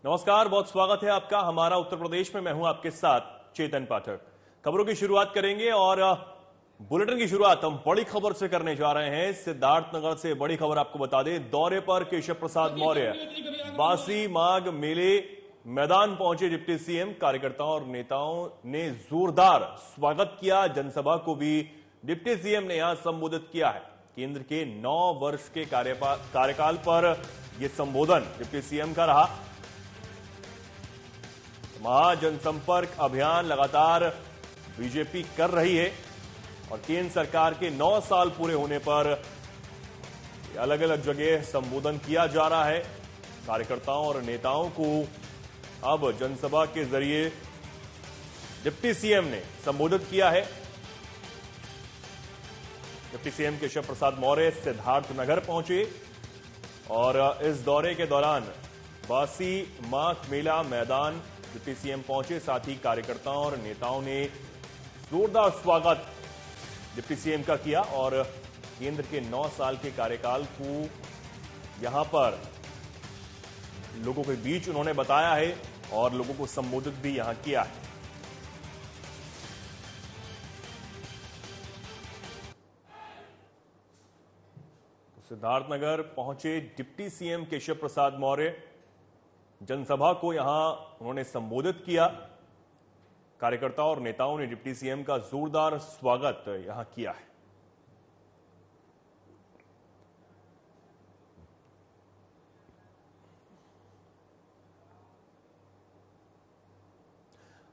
नमस्कार, बहुत स्वागत है आपका हमारा उत्तर प्रदेश में। मैं हूं आपके साथ चेतन पाठक। खबरों की शुरुआत करेंगे और बुलेटिन की शुरुआत हम बड़ी खबर से करने जा रहे हैं। सिद्धार्थनगर से बड़ी खबर आपको बता दें, दौरे पर केशव प्रसाद मौर्य बासी माघ मेले मैदान पहुंचे डिप्टी सीएम। कार्यकर्ताओं और नेताओं ने जोरदार स्वागत किया। जनसभा को भी डिप्टी सीएम ने यहां संबोधित किया है। केंद्र के 9 वर्ष के कार्यकाल पर यह संबोधन डिप्टी सीएम का रहा। महाजनसंपर्क अभियान लगातार बीजेपी कर रही है और केंद्र सरकार के 9 साल पूरे होने पर अलग अलग जगह संबोधन किया जा रहा है। कार्यकर्ताओं और नेताओं को अब जनसभा के जरिए डिप्टी सीएम ने संबोधित किया है। डिप्टी सीएम केशव प्रसाद मौर्य सिद्धार्थनगर पहुंचे और इस दौरे के दौरान बासी माघ मेला मैदान डिप्टी सीएम पहुंचे। साथ ही कार्यकर्ताओं और नेताओं ने जोरदार स्वागत डिप्टी सीएम का किया और केंद्र के 9 साल के कार्यकाल को यहां पर लोगों के बीच उन्होंने बताया है और लोगों को संबोधित भी यहां किया है। सिद्धार्थनगर पहुंचे डिप्टी सीएम केशव प्रसाद मौर्य। जनसभा को यहां उन्होंने संबोधित किया। कार्यकर्ताओं और नेताओं ने डिप्टी सीएम का जोरदार स्वागत यहां किया है।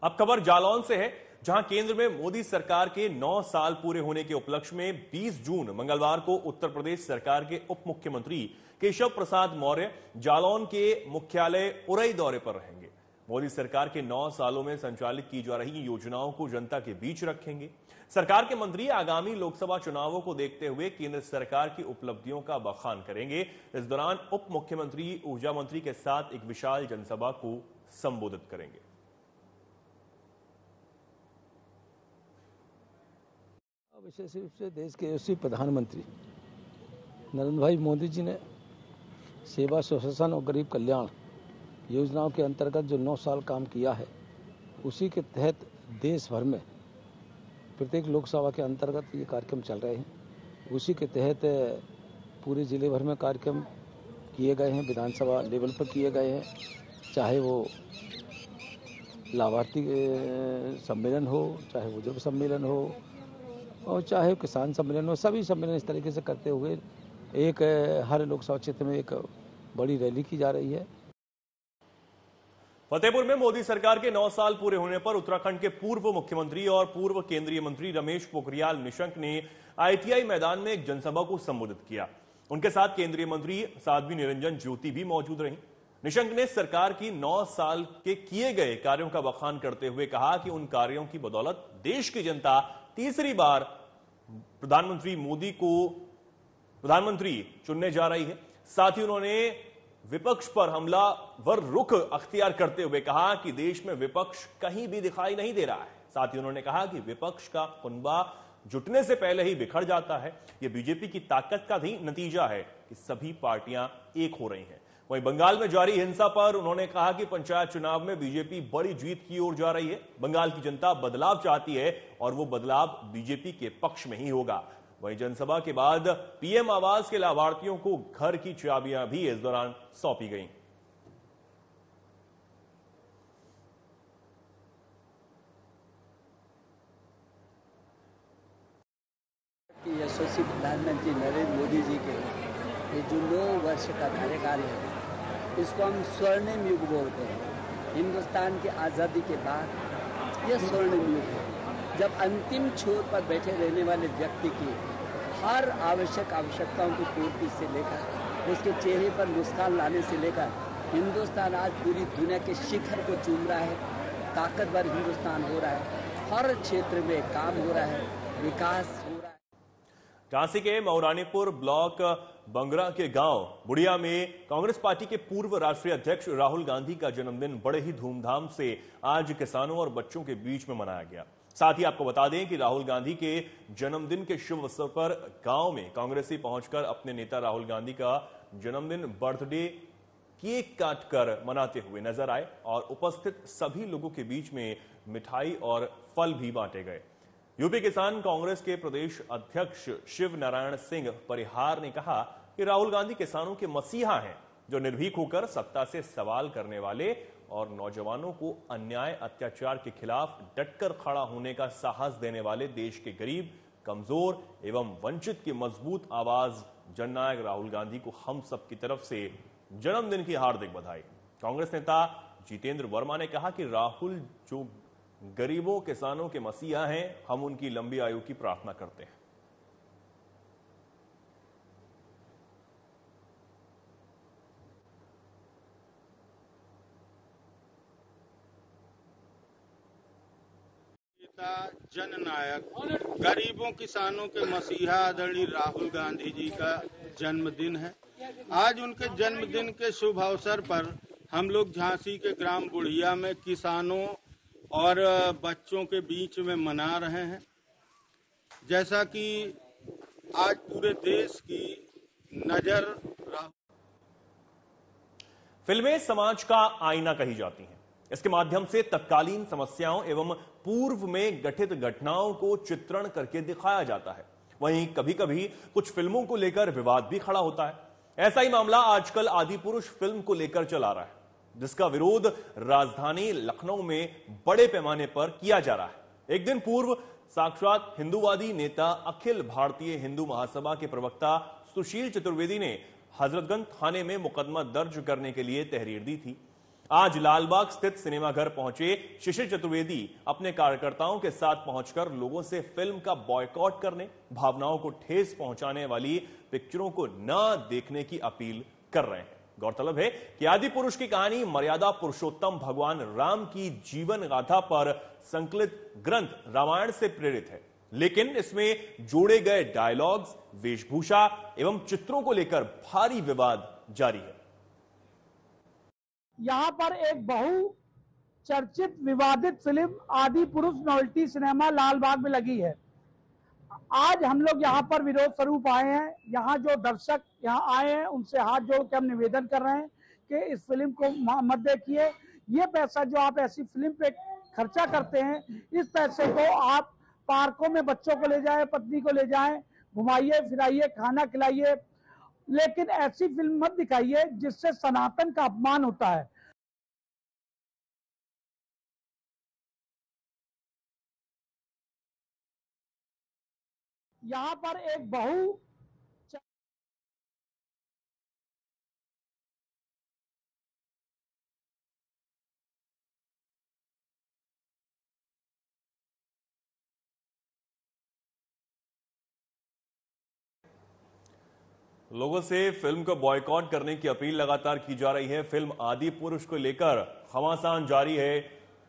अब खबर जालौन से है, जहां केंद्र में मोदी सरकार के 9 साल पूरे होने के उपलक्ष्य में 20 जून मंगलवार को उत्तर प्रदेश सरकार के उप मुख्यमंत्री केशव प्रसाद मौर्य जालौन के मुख्यालय उरई दौरे पर रहेंगे। मोदी सरकार के 9 सालों में संचालित की जा रही योजनाओं को जनता के बीच रखेंगे। सरकार के मंत्री आगामी लोकसभा चुनावों को देखते हुए केंद्र सरकार की उपलब्धियों का बखान करेंगे। इस दौरान उप मुख्यमंत्री ऊर्जा मंत्री के साथ एक विशाल जनसभा को संबोधित करेंगे। विशेष रूप से देश के यशस्वी प्रधानमंत्री नरेंद्र भाई मोदी जी ने सेवा, सुशासन और गरीब कल्याण योजनाओं के अंतर्गत जो 9 साल काम किया है, उसी के तहत देश भर में प्रत्येक लोकसभा के अंतर्गत ये कार्यक्रम चल रहे हैं। उसी के तहत पूरे जिले भर में कार्यक्रम किए गए हैं, विधानसभा लेवल पर किए गए हैं, चाहे वो लाभार्थी सम्मेलन हो, चाहे बुजुर्ग सम्मेलन हो और चाहे किसान सम्मेलन हो। सभी सम्मेलन इस तरीके से करते हुए एक हर लोकसभा क्षेत्र में एक बड़ी रैली की जा रही है। फतेहपुर में मोदी सरकार के 9 साल पूरे होने पर उत्तराखंड के पूर्व मुख्यमंत्री और पूर्व केंद्रीय मंत्री रमेश पोखरियाल निशंक ने आईटीआई मैदान में एक जनसभा को संबोधित किया। उनके साथ केंद्रीय मंत्री साध्वी निरंजन ज्योति भी मौजूद रहीं। निशंक ने सरकार की 9 साल के किए गए कार्यों का बखान करते हुए कहा कि उन कार्यों की बदौलत देश की जनता तीसरी बार प्रधानमंत्री मोदी को प्रधानमंत्री चुनने जा रही है। साथ ही उन्होंने विपक्ष पर हमलावर रुख अख्तियार करते हुए कहा कि देश में विपक्ष कहीं भी दिखाई नहीं दे रहा है। साथ ही उन्होंने कहा कि विपक्ष का कुनबा जुटने से पहले ही बिखर जाता है। यह बीजेपी की ताकत का भी नतीजा है कि सभी पार्टियां एक हो रही हैं। वहीं बंगाल में जारी हिंसा पर उन्होंने कहा कि पंचायत चुनाव में बीजेपी बड़ी जीत की ओर जा रही है। बंगाल की जनता बदलाव चाहती है और वो बदलाव बीजेपी के पक्ष में ही होगा। वहीं जनसभा के बाद पीएम आवास के लाभार्थियों को घर की चाबियां भी इस दौरान सौंपी गईं। यशस्वी प्रधानमंत्री नरेंद्र मोदी जी के ये जो 9 वर्ष का कार्यकाल है, इसको हम स्वर्णिम युग बोलते हैं। हिंदुस्तान की आज़ादी के बाद यह स्वर्णिम युग है, जब अंतिम छोर पर बैठे रहने वाले व्यक्ति की हर आवश्यकताओं की पूर्ति से लेकर उसके चेहरे पर मुस्कान लाने से लेकर हिंदुस्तान आज पूरी दुनिया के शिखर को चूम रहा है। ताकतवर हिंदुस्तान हो रहा है, हर क्षेत्र में काम हो रहा है, विकास हो रहा है। झांसी के मऊरानीपुर ब्लॉक बंगरा के गांव बुढ़िया में कांग्रेस पार्टी के पूर्व राष्ट्रीय अध्यक्ष राहुल गांधी का जन्मदिन बड़े ही धूमधाम से आज किसानों और बच्चों के बीच में मनाया गया। साथ ही आपको बता दें कि राहुल गांधी के जन्मदिन के शुभ अवसर पर गांव में कांग्रेसी पहुंचकर अपने नेता राहुल गांधी का जन्मदिन बर्थडे केक काटकर मनाते हुए नजर आए और उपस्थित सभी लोगों के बीच में मिठाई और फल भी बांटे गए। यूपी किसान कांग्रेस के प्रदेश अध्यक्ष शिव नारायण सिंह परिहार ने कहा कि राहुल गांधी किसानों के मसीहा हैं, जो निर्भीक होकर सत्ता से सवाल करने वाले और नौजवानों को अन्याय अत्याचार के खिलाफ डटकर खड़ा होने का साहस देने वाले देश के गरीब, कमजोर एवं वंचित की मजबूत आवाज जननायक राहुल गांधी को हम सब की तरफ से जन्मदिन की हार्दिक बधाई। कांग्रेस नेता जितेंद्र वर्मा ने कहा कि राहुल जो गरीबों किसानों के मसीहा हैं, हम उनकी लंबी आयु की प्रार्थना करते हैं। जननायक गरीबों किसानों के मसीहा आदरणीय राहुल गांधी जी का जन्मदिन है। आज उनके जन्मदिन के शुभ अवसर पर हम लोग झांसी के ग्राम बुढ़िया में किसानों और बच्चों के बीच में मना रहे हैं। जैसा कि आज पूरे देश की नजर फिल्में समाज का आईना कही जाती हैं। इसके माध्यम से तत्कालीन समस्याओं एवं पूर्व में घटित घटनाओं को चित्रण करके दिखाया जाता है। वहीं कभी कभी कुछ फिल्मों को लेकर विवाद भी खड़ा होता है। ऐसा ही मामला आजकल आदिपुरुष फिल्म को लेकर चला रहा है, जिसका विरोध राजधानी लखनऊ में बड़े पैमाने पर किया जा रहा है। एक दिन पूर्व साक्षात हिंदूवादी नेता अखिल भारतीय हिंदू महासभा के प्रवक्ता सुशील चतुर्वेदी ने हजरतगंज थाने में मुकदमा दर्ज करने के लिए तहरीर दी थी। आज लालबाग स्थित सिनेमाघर पहुंचे शिशिर चतुर्वेदी अपने कार्यकर्ताओं के साथ पहुंचकर लोगों से फिल्म का बॉयकॉट करने, भावनाओं को ठेस पहुंचाने वाली पिक्चरों को न देखने की अपील कर रहे हैं। गौरतलब है कि आदिपुरुष की कहानी मर्यादा पुरुषोत्तम भगवान राम की जीवन गाथा पर संकलित ग्रंथ रामायण से प्रेरित है, लेकिन इसमें जोड़े गए डायलॉग्स, वेशभूषा एवं चित्रों को लेकर भारी विवाद जारी है। यहाँ पर एक बहुचर्चित विवादित film Adipurush novelty cinema Lalbagh में लगी है। आज हम लोग यहाँ पर विरोध स्वरूप आए हैं। यहाँ जो दर्शक यहाँ आए हैं उनसे हाथ जोड़ के हम निवेदन कर रहे हैं कि इस फिल्म को मत देखिए। ये पैसा जो आप ऐसी फिल्म पे खर्चा करते हैं, इस पैसे को आप पार्कों में बच्चों को ले जाएं, पत्नी को ले जाएं, घुमाइए फिराइए, खाना खिलाइए, लेकिन ऐसी फिल्म मत दिखाइए जिससे सनातन का अपमान होता है। यहाँ पर एक लोगों से फिल्म को बॉयकॉट करने की अपील लगातार की जा रही है। फिल्म आदि पुरुष को लेकर घमासान जारी है,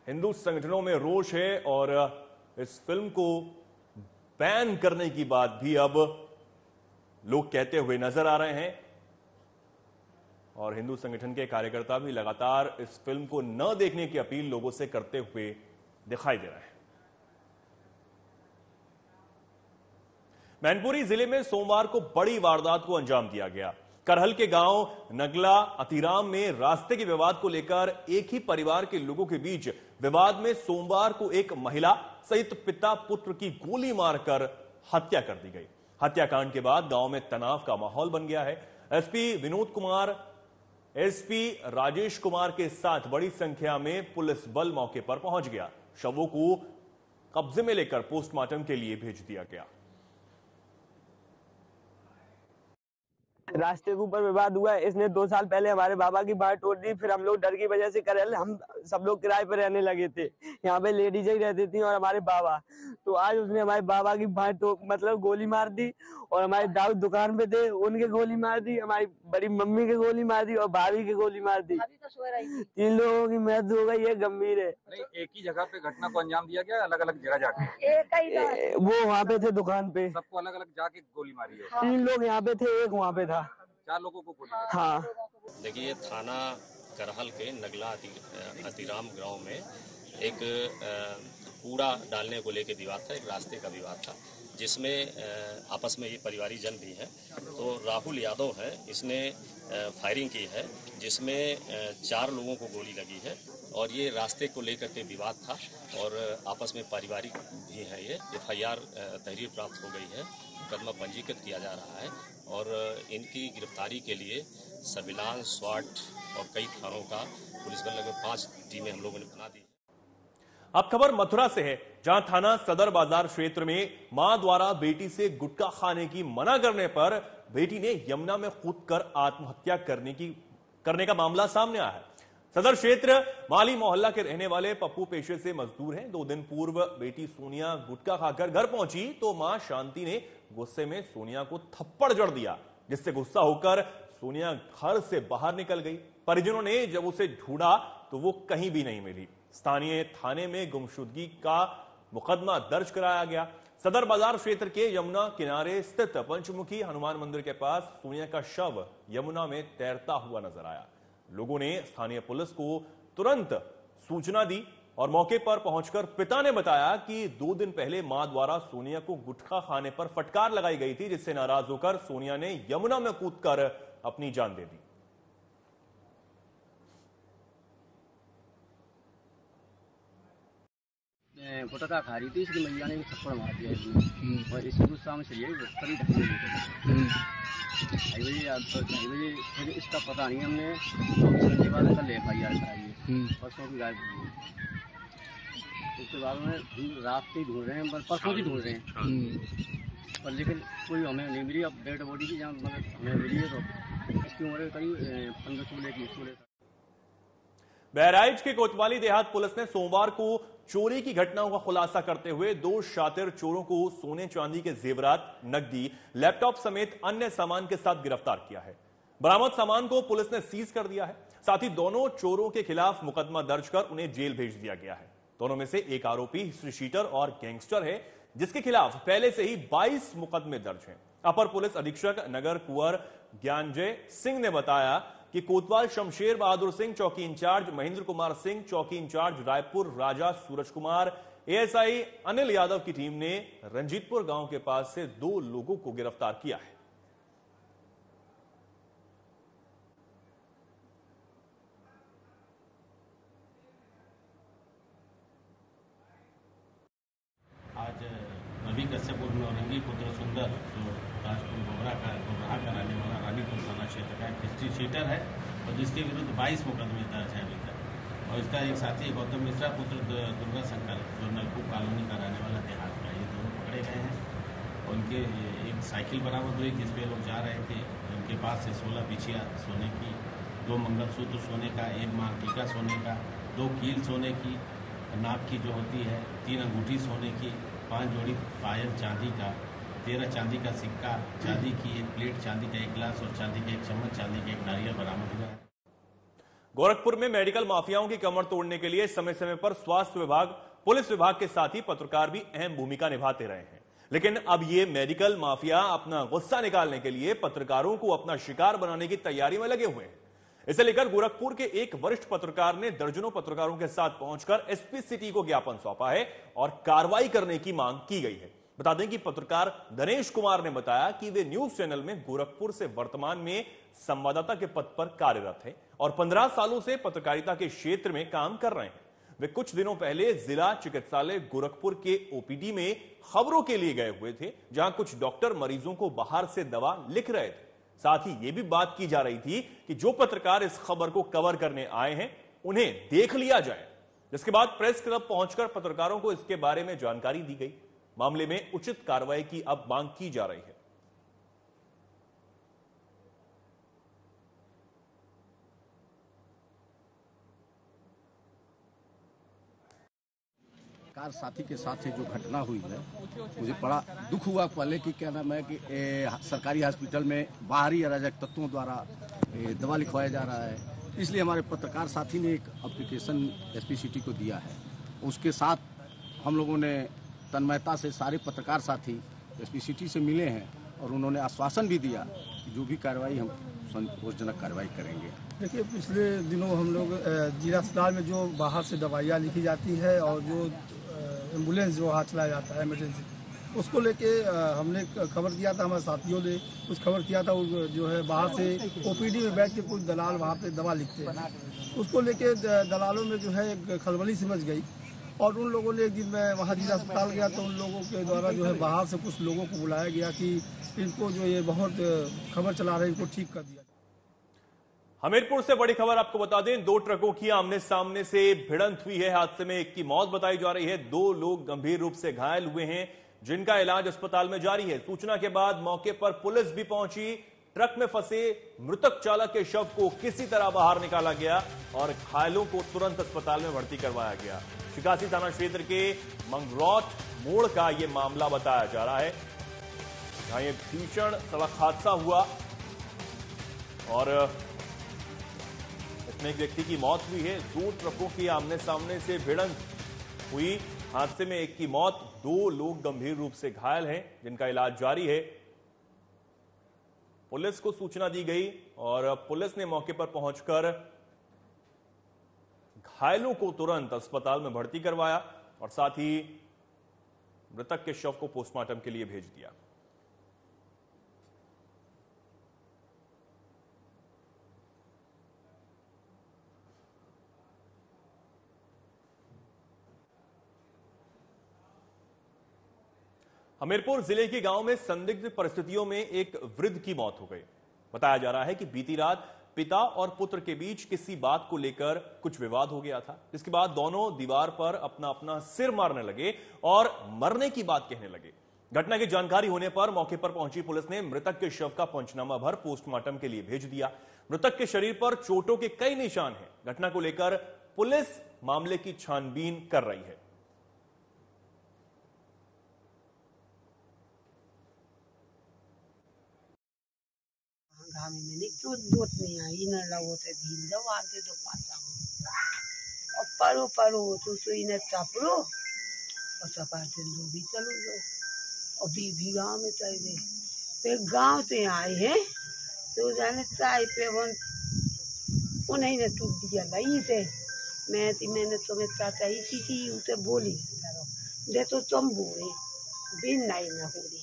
हिंदू संगठनों में रोष है और इस फिल्म को बैन करने की बात भी अब लोग कहते हुए नजर आ रहे हैं और हिंदू संगठन के कार्यकर्ता भी लगातार इस फिल्म को न देखने की अपील लोगों से करते हुए दिखाई दे रहे हैं। मैनपुरी जिले में सोमवार को बड़ी वारदात को अंजाम दिया गया। करहल के गांव नगला अतिराम में रास्ते के विवाद को लेकर एक ही परिवार के लोगों के बीच विवाद में सोमवार को एक महिला सहित पिता पुत्र की गोली मारकर हत्या कर दी गई। हत्याकांड के बाद गांव में तनाव का माहौल बन गया है। एसपी विनोद कुमार, एसपी राजेश कुमार के साथ बड़ी संख्या में पुलिस बल मौके पर पहुंच गया। शवों को कब्जे में लेकर पोस्टमार्टम के लिए भेज दिया गया। रास्ते के ऊपर विवाद हुआ है। इसने 2 साल पहले हमारे बाबा की बात तोड़ दी, फिर हम लोग डर की वजह से करहल हम सब लोग किराए पर रहने लगे थे। यहाँ पे लेडीज ही रहती थी और हमारे बाबा, तो आज उसने हमारे बाबा की बात मतलब गोली मार दी और हमारे दाऊद दुकान पे थे उनके गोली मार दी, हमारी बड़ी मम्मी के गोली मार दी और भाभी के गोली मार दी। 3 लोगों की मृत्यु हो गई है, गंभीर है। नहीं, एक ही जगह पे घटना को अंजाम दिया गया, अलग अलग जगह जाके? वो वहाँ पे थे दुकान पे, सबको अलग अलग जाके गोली मारी है? 3 लोग यहाँ पे थे, एक वहाँ पे था। 4 लोगों को गोली? हाँ। देखिए, थाना करहल के नगला अतिराम गांव में एक कूड़ा डालने को लेकर विवाद था, एक रास्ते का विवाद था, जिसमें आपस में ये परिवारिक जन भी हैं। तो राहुल यादव है, इसने फायरिंग की है, जिसमें 4 लोगों को गोली लगी है और ये रास्ते को लेकर के विवाद था और आपस में पारिवारिक भी है। ये FIR तहरीर प्राप्त हो गई है, मुकदमा पंजीकृत किया जा रहा है और इनकी गिरफ्तारी के लिए सर्विलांस, स्वाट और कई थानों का पुलिस बल लगभग 5 टीमें हम लोगों ने बना दी। अब खबर मथुरा से है, जहां थाना सदर बाजार क्षेत्र में मां द्वारा बेटी से गुटखा खाने की मना करने पर बेटी ने यमुना में कूदकर आत्महत्या करने का मामला सामने आया है। सदर क्षेत्र माली मोहल्ला के रहने वाले पप्पू पेशे से मजदूर हैं। 2 दिन पूर्व बेटी सोनिया गुटखा खाकर घर पहुंची तो मां शांति ने गुस्से में सोनिया को थप्पड़ जड़ दिया, जिससे गुस्सा होकर सोनिया घर से बाहर निकल गई। परिजनों ने जब उसे ढूंढा तो वो कहीं भी नहीं मिली। स्थानीय थाने में गुमशुदगी का मुकदमा दर्ज कराया गया। सदर बाजार क्षेत्र के यमुना किनारे स्थित पंचमुखी हनुमान मंदिर के पास सोनिया का शव यमुना में तैरता हुआ नजर आया। लोगों ने स्थानीय पुलिस को तुरंत सूचना दी और मौके पर पहुंचकर पिता ने बताया कि 2 दिन पहले मां द्वारा सोनिया को गुटखा खाने पर फटकार लगाई गई थी, जिससे नाराज होकर सोनिया ने यमुना में कूदकर अपनी जान दे दी। गुटखा खा रही थी, इसलिए मैया ने थप्पड़ मार दिया इसमें और इसकी गुस्सा में चलिए कभी ढाई बजे फिर इसका पता नहीं, हमने 24 घंटे बाद कल FIR कराई, परसों की गायब हुई। उसके बाद में रात से ढूंढ रहे हैं, परसों की ढूंढ रहे हैं पर लेकिन कोई हमें नहीं मिली। अब डेड बॉडी की जहाँ हमें मिली है तो इसकी उम्र करीब 15-16 की। बहराइच के कोतवाली देहात पुलिस ने सोमवार को चोरी की घटनाओं का खुलासा करते हुए 2 शातिर चोरों को सोने चांदी के जेवरात, नकदी, लैपटॉप समेत अन्य सामान के साथ गिरफ्तार किया है। बरामद सामान को पुलिस ने सीज कर दिया है। साथ ही दोनों चोरों के खिलाफ मुकदमा दर्ज कर उन्हें जेल भेज दिया गया है। दोनों में से एक आरोपी हिस्ट्री शीटर और गैंगस्टर है, जिसके खिलाफ पहले से ही 22 मुकदमे दर्ज हैं। अपर पुलिस अधीक्षक नगर कुंवर ज्ञानजय सिंह ने बताया कि कोतवाल शमशेर बहादुर सिंह चौकी इंचार्ज, महेंद्र कुमार सिंह चौकी इंचार्ज रायपुर, राजा सूरज कुमार, ASI अनिल यादव की टीम ने रंजीतपुर गांव के पास से 2 लोगों को गिरफ्तार किया है। आज रवि कश्यप उर्फ नौरंगी पुत्र सुंदर, जो राजपुर गोबरा का रहने वाला रानीपुर थाना क्षेत्र का एक हिस्ट्री शीटर है और जिसके विरुद्ध 22 मुकदमे दर्ज है अभी तक। और इसका एक साथी गौतम मिश्रा पुत्र दुर्गा शंकर, जो नलकूप कॉलोनी का रहने वाला देहात का, ये दोनों पकड़े गए हैं। और उनके एक साइकिल बरामद हुई जिसपे लोग जा रहे थे। उनके पास से 16 बिछिया सोने की, 2 मंगलसूत्र सोने का, 1 मांग टीका सोने का, 2 कील सोने की, नाक की जो होती है, 3 अंगूठी सोने की, 5 जोड़ी पायल चांदी का, 13 चांदी का सिक्का, चांदी की 1 प्लेट, चांदी का 1 गिलास और चांदी का 1 चम्मच, चांदी का 1 नारियल बरामद हुआ है। गोरखपुर में मेडिकल माफियाओं की कमर तोड़ने के लिए समय समय पर स्वास्थ्य विभाग, पुलिस विभाग के साथ ही पत्रकार भी अहम भूमिका निभाते रहे हैं। लेकिन अब ये मेडिकल माफिया अपना गुस्सा निकालने के लिए पत्रकारों को अपना शिकार बनाने की तैयारी में लगे हुए हैं। इसे लेकर गोरखपुर के एक वरिष्ठ पत्रकार ने दर्जनों पत्रकारों के साथ पहुंचकर SP सिटी को ज्ञापन सौंपा है और कार्रवाई करने की मांग की गई है। बता दें कि पत्रकार दिनेश कुमार ने बताया कि वे न्यूज चैनल में गोरखपुर से वर्तमान में संवाददाता के पद पर कार्यरत हैं और 15 सालों से पत्रकारिता के क्षेत्र में काम कर रहे हैं। वे कुछ दिनों पहले जिला चिकित्सालय गोरखपुर के OPD में खबरों के लिए गए हुए थे, जहां कुछ डॉक्टर मरीजों को बाहर से दवा लिख रहे थे। साथ ही यह भी बात की जा रही थी कि जो पत्रकार इस खबर को कवर करने आए हैं उन्हें देख लिया जाए, जिसके बाद प्रेस क्लब पहुंचकर पत्रकारों को इसके बारे में जानकारी दी गई। मामले में उचित कार्रवाई की अब मांग की जा रही है। कार साथी के साथ जो घटना हुई है, मुझे बड़ा दुख हुआ पहले कि क्या नाम है कि सरकारी हॉस्पिटल में बाहरी अराजक तत्वों द्वारा दवा लिखवाया जा रहा है। इसलिए हमारे पत्रकार साथी ने एक एप्लीकेशन SP सिटी को दिया है। उसके साथ हम लोगों ने तन्मयता से सारे पत्रकार साथी SP सिटी से मिले हैं और उन्होंने आश्वासन भी दिया कि जो भी कार्रवाई हम संतोषजनक कार्रवाई करेंगे। देखिए, पिछले दिनों हम लोग जिला अस्पताल में जो बाहर से दवाइयाँ लिखी जाती है और जो एम्बुलेंस जो वहाँ चलाया जाता है इमरजेंसी, उसको लेके हमने खबर दिया था, हमारे साथियों ने कुछ खबर किया था। जो है बाहर से ओपीडी में बैठ के कुछ दलाल वहाँ पे दवा लिखते हैं, उसको लेके दलालों में जो है एक खलबली सी मच गई। और उन लोगों ने एक दिन मैं वहाँ जिला अस्पताल गया तो उन लोगों के द्वारा जो है बाहर से कुछ लोगों को बुलाया गया कि इनको जो ये बहुत खबर चला रहे हैं, इनको ठीक कर दिया। हमीरपुर से बड़ी खबर आपको बता दें, 2 ट्रकों की आमने सामने से भिड़ंत हुई है। हादसे में एक की मौत बताई जा रही है, 2 लोग गंभीर रूप से घायल हुए हैं जिनका इलाज अस्पताल में जारी है। सूचना के बाद मौके पर पुलिस भी पहुंची। ट्रक में फंसे मृतक चालक के शव को किसी तरह बाहर निकाला गया और घायलों को तुरंत अस्पताल में भर्ती करवाया गया। शिकासी थाना क्षेत्र के मंगरौट मोड़ का यह मामला बताया जा रहा है, जहां यह भीषण सड़क हादसा हुआ और इसमें एक व्यक्ति की मौत हुई है। 2 ट्रकों की आमने सामने से भिड़ंत हुई। हादसे में एक की मौत, 2 लोग गंभीर रूप से घायल हैं जिनका इलाज जारी है। पुलिस को सूचना दी गई और पुलिस ने मौके पर पहुंचकर घायलों को तुरंत अस्पताल में भर्ती करवाया और साथ ही मृतक के शव को पोस्टमार्टम के लिए भेज दिया। हमीरपुर जिले के गांव में संदिग्ध परिस्थितियों में एक वृद्ध की मौत हो गई। बताया जा रहा है कि बीती रात पिता और पुत्र के बीच किसी बात को लेकर कुछ विवाद हो गया था, जिसके बाद दोनों दीवार पर अपना अपना सिर मारने लगे और मरने की बात कहने लगे। घटना की जानकारी होने पर मौके पर पहुंची पुलिस ने मृतक के शव का पंचनामा भर पोस्टमार्टम के लिए भेज दिया। मृतक के शरीर पर चोटों के कई निशान हैं। घटना को लेकर पुलिस मामले की छानबीन कर रही है। क्यों दोस्त नहीं आई न लगो से भील दो आते जो पाता और परो परो तो इन्हें चापड़ो और चपाते लो भी चलो लो और भी गाँव में चल गए। फिर गाँव से आए हैं तो जाने चाय पे उन्हें ने टूट दिया लाई थे। मैंने तुम्हें चाचा इसी थी उसे बोली दे तो तुम बोले बिन नहीं न हो रही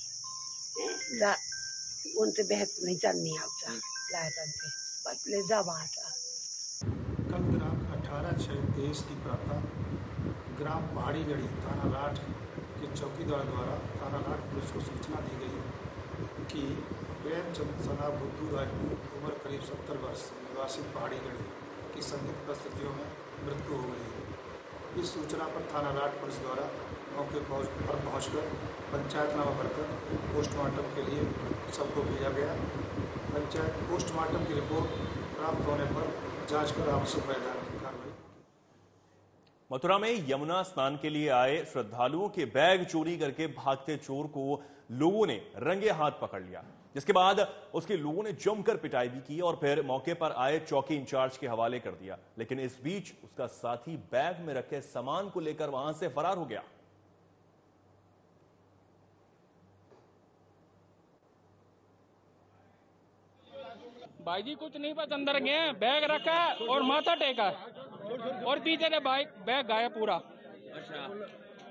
उनसे बहस नहीं चलनी आता लायक के पतले जब आता। कल दिनांक 18/6/23 की प्रातः ग्राम पहाड़ी गढ़ी थाना लाठ के चौकीदार द्वारा थाना लाठ पुलिस को सूचना दी गई कि प्रेमचंद सना बुद्धू राजपूत उम्र करीब 70 वर्ष निवासी पहाड़ी गढ़ी की संदिग्ध परिस्थितियों में मृत्यु हो गई है। इस सूचना पर थाना लाठ पुलिस द्वारा मौके पर पहुंचकर पंचायतनामा भरकर पोस्टमार्टम के लिए सबको भेजा गया। पंचायत पोस्टमार्टम की रिपोर्ट प्राप्त होने पर जांच कर आवश्यक वैधानिक कार्रवाई। मथुरा में यमुना स्नान के लिए आए श्रद्धालुओं के बैग चोरी करके भागते चोर को लोगों ने रंगे हाथ पकड़ लिया, जिसके बाद उसके लोगों ने जमकर पिटाई भी की और फिर मौके पर आए चौकी इंचार्ज के हवाले कर दिया। लेकिन इस बीच उसका साथी बैग में रखे सामान को लेकर वहां से फरार हो गया। भाई जी कुछ नहीं, बस अंदर गए, बैग रखा और माथा टेका और पीछे से बैग गायब पूरा। अच्छा।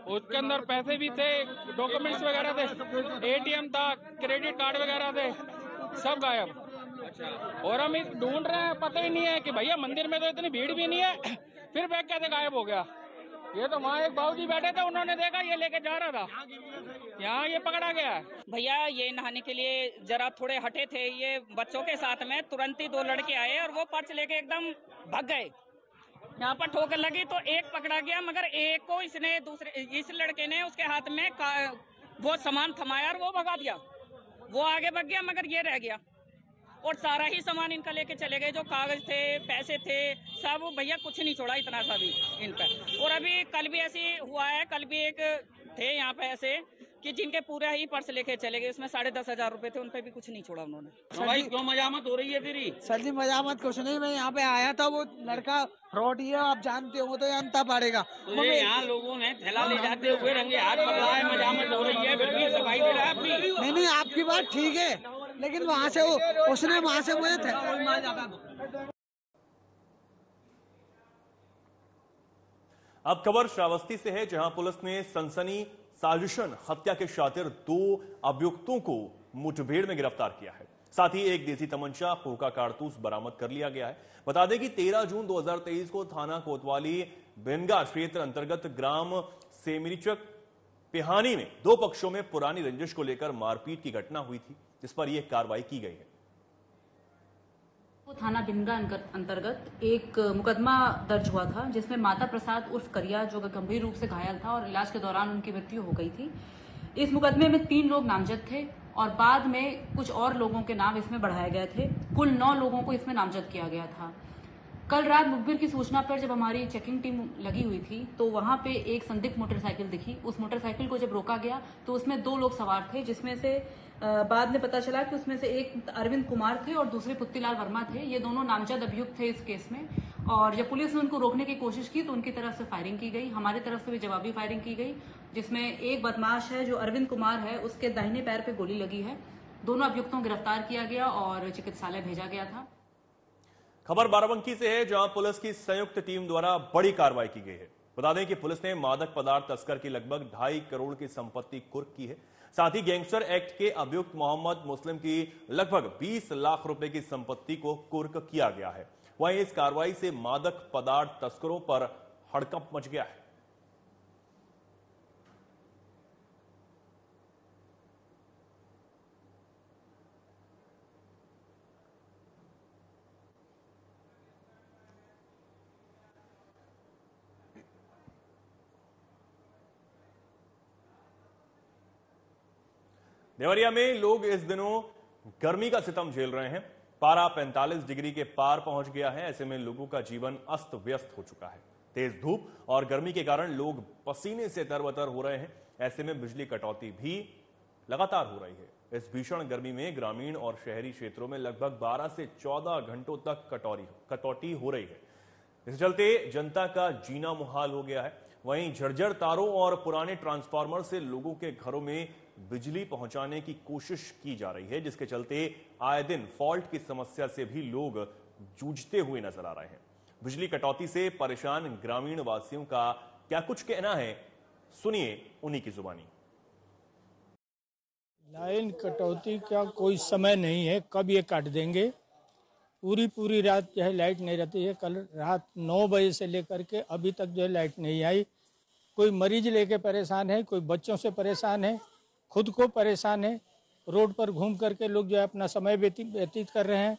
उसके अंदर पैसे भी थे, डॉक्यूमेंट्स वगैरह थे, एटीएम था, क्रेडिट कार्ड वगैरह थे, सब गायब। अच्छा। और हम ढूंढ रहे हैं, पता ही नहीं है कि भैया मंदिर में तो इतनी भीड़ भी नहीं है, फिर बैग कैसे गायब हो गया। ये तो वहाँ एक बाबूजी बैठे थे, उन्होंने देखा ये लेके जा रहा था, यहाँ ये पकड़ा गया। भैया ये नहाने के लिए जरा थोड़े हटे थे, ये बच्चों के साथ में तुरंत ही 2 लड़के आए और वो पर्स लेके एकदम भाग गए। यहाँ पर ठोकर लगी तो एक पकड़ा गया, मगर एक को इस लड़के ने उसके हाथ में वो सामान थमाया और वो भगा दिया। वो आगे भाग गया मगर ये रह गया और सारा ही सामान इनका लेके चले गए, जो कागज थे, पैसे थे, सब भैया कुछ नहीं छोड़ा इतना सा भी इन पर। और अभी कल भी ऐसे हुआ है, कल भी एक थे यहाँ पे ऐसे कि जिनके पूरा ही पर्स लेके चले गए, उसमें 10,500 रुपए थे, उन पे भी कुछ नहीं छोड़ा उन्होंने। भाई क्यों मजामत हो रही है तेरी? सर जी मजामत कुछ नहीं, मैं यहाँ पे आया था, वो लड़का फ्रॉड ही है, आप जानते हो तो अंता पड़ेगा। तो ये यहाँ लोगों ने थैला ले जाते हुए रंगे हाथ पकड़ा है, मजामत हो रही है, फिर भी सफाई दे रहा है अपनी। नहीं आपकी बात ठीक है, लेकिन वहाँ से उसने वहाँ से मुझे थे। अब खबर श्रावस्ती से है, जहां पुलिस ने सनसनी साजिशन हत्या के शातिर 2 अभियुक्तों को मुठभेड़ में गिरफ्तार किया है। साथ ही एक देसी तमंचा, खोखा कारतूस बरामद कर लिया गया है। बता दें कि 13 जून 2023 को थाना कोतवाली बेनगा क्षेत्र अंतर्गत ग्राम सेमिरीचक पिहानी में 2 पक्षों में पुरानी रंजिश को लेकर मारपीट की घटना हुई थी, जिस पर यह कार्रवाई की गई है। थाना बिनगा अंतर्गत एक मुकदमा दर्ज हुआ था, जिसमें माता प्रसाद उर्फ करिया जो गंभीर रूप से घायल था और इलाज के दौरान उनकी मृत्यु हो गई थी। इस मुकदमे में 3 लोग नामजद थे और बाद में कुछ और लोगों के नाम इसमें बढ़ाए गए थे। कुल 9 लोगों को इसमें नामजद किया गया था। कल रात मुखबिर की सूचना पर जब हमारी चेकिंग टीम लगी हुई थी तो वहां पे एक संदिग्ध मोटरसाइकिल दिखी। उस मोटरसाइकिल को जब रोका गया तो उसमें 2 लोग सवार थे, जिसमें से बाद में पता चला कि उसमें से एक अरविंद कुमार थे और दूसरे पुत्तीलाल वर्मा थे। ये दोनों नामजद अभियुक्त थे इस केस में। और जब पुलिस ने उनको रोकने की कोशिश की तो उनकी तरफ से फायरिंग की गई, हमारी तरफ से भी जवाबी फायरिंग की गई, जिसमें एक बदमाश है जो अरविंद कुमार है, उसके दाहिने पैर पे गोली लगी है। दोनों अभियुक्तों को गिरफ्तार किया गया और चिकित्सालय भेजा गया था। खबर बाराबंकी से है, जहां पुलिस की संयुक्त टीम द्वारा बड़ी कार्रवाई की गई है। बता दें कि पुलिस ने मादक पदार्थ तस्कर की लगभग 2.5 करोड़ की संपत्ति कुर्क की है। साथ ही गैंगस्टर एक्ट के अभियुक्त मोहम्मद मुस्लिम की लगभग 20 लाख रुपए की संपत्ति को कुर्क किया गया है। वहीं इस कार्रवाई से मादक पदार्थ तस्करों पर हड़कंप मच गया है। देवरिया में लोग इस दिनों गर्मी का सितम झेल रहे हैं। पारा 45 डिग्री के पार पहुंच गया है। ऐसे में लोगों का जीवन अस्त व्यस्त हो चुका है। तेज धूप और गर्मी के कारण लोग पसीने से तरबतर हो रहे हैं। ऐसे में बिजली कटौती भी लगातार हो रही है। इस भीषण गर्मी में ग्रामीण और शहरी क्षेत्रों में लगभग 12 से 14 घंटों तक कटौती हो रही है। इसके चलते जनता का जीना मुहाल हो गया है। वहीं झरझर तारों और पुराने ट्रांसफार्मर से लोगों के घरों में बिजली पहुंचाने की कोशिश की जा रही है, जिसके चलते आए दिन फॉल्ट की समस्या से भी लोग जूझते हुए नजर आ रहे हैं। बिजली कटौती से परेशान ग्रामीण वासियों का क्या कुछ कहना है, सुनिए उन्हीं की जुबानी। लाइन कटौती का कोई समय नहीं है, कब ये काट देंगे। पूरी रात जो है लाइट नहीं रहती है। कल रात 9 बजे से लेकर के अभी तक जो है लाइट नहीं आई। कोई मरीज लेके परेशान है, कोई बच्चों से परेशान है, खुद को परेशान है। रोड पर घूम करके लोग जो है अपना समय व्यतीत कर रहे हैं,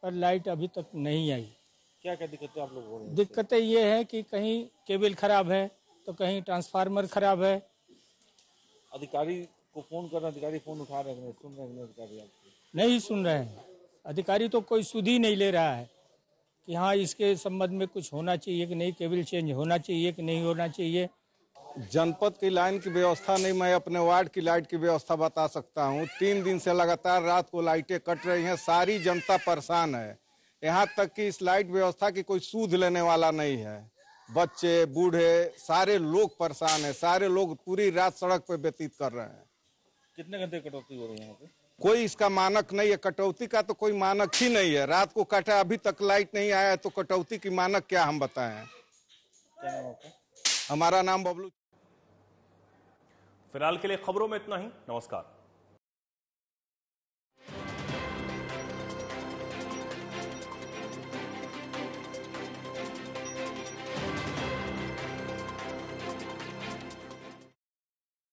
पर लाइट अभी तक नहीं आई। क्या दिक्कतें आप लोग? दिक्कतें ये है कि कहीं केबल खराब है तो कहीं ट्रांसफार्मर खराब है। अधिकारी को फोन करना, अधिकारी फोन उठा रहे हैं, सुन रहे हैं अधिकारी? नहीं सुन रहे हैं अधिकारी, तो कोई सुध ही नहीं ले रहा है कि हाँ इसके संबंध में कुछ होना चाहिए कि नहीं, केबल चेंज होना चाहिए कि नहीं होना चाहिए। जनपद की लाइन की व्यवस्था नहीं, मैं अपने वार्ड की लाइट की व्यवस्था बता सकता हूँ। 3 दिन से लगातार रात को लाइटें कट रही हैं, सारी जनता परेशान है। यहाँ तक कि इस लाइट व्यवस्था की कोई सूद लेने वाला नहीं है। बच्चे बूढ़े सारे लोग परेशान है, सारे लोग पूरी रात सड़क पर व्यतीत कर रहे हैं। कितने घंटे कटौती हो रही है यहाँ पे? कोई इसका मानक नहीं है, कटौती का तो कोई मानक ही नहीं है। रात को काटा, अभी तक लाइट नहीं आया, तो कटौती की मानक क्या हम बताएं? क्या नाम आपका? हमारा नाम बबलू। फिलहाल के लिए खबरों में इतना ही। नमस्कार।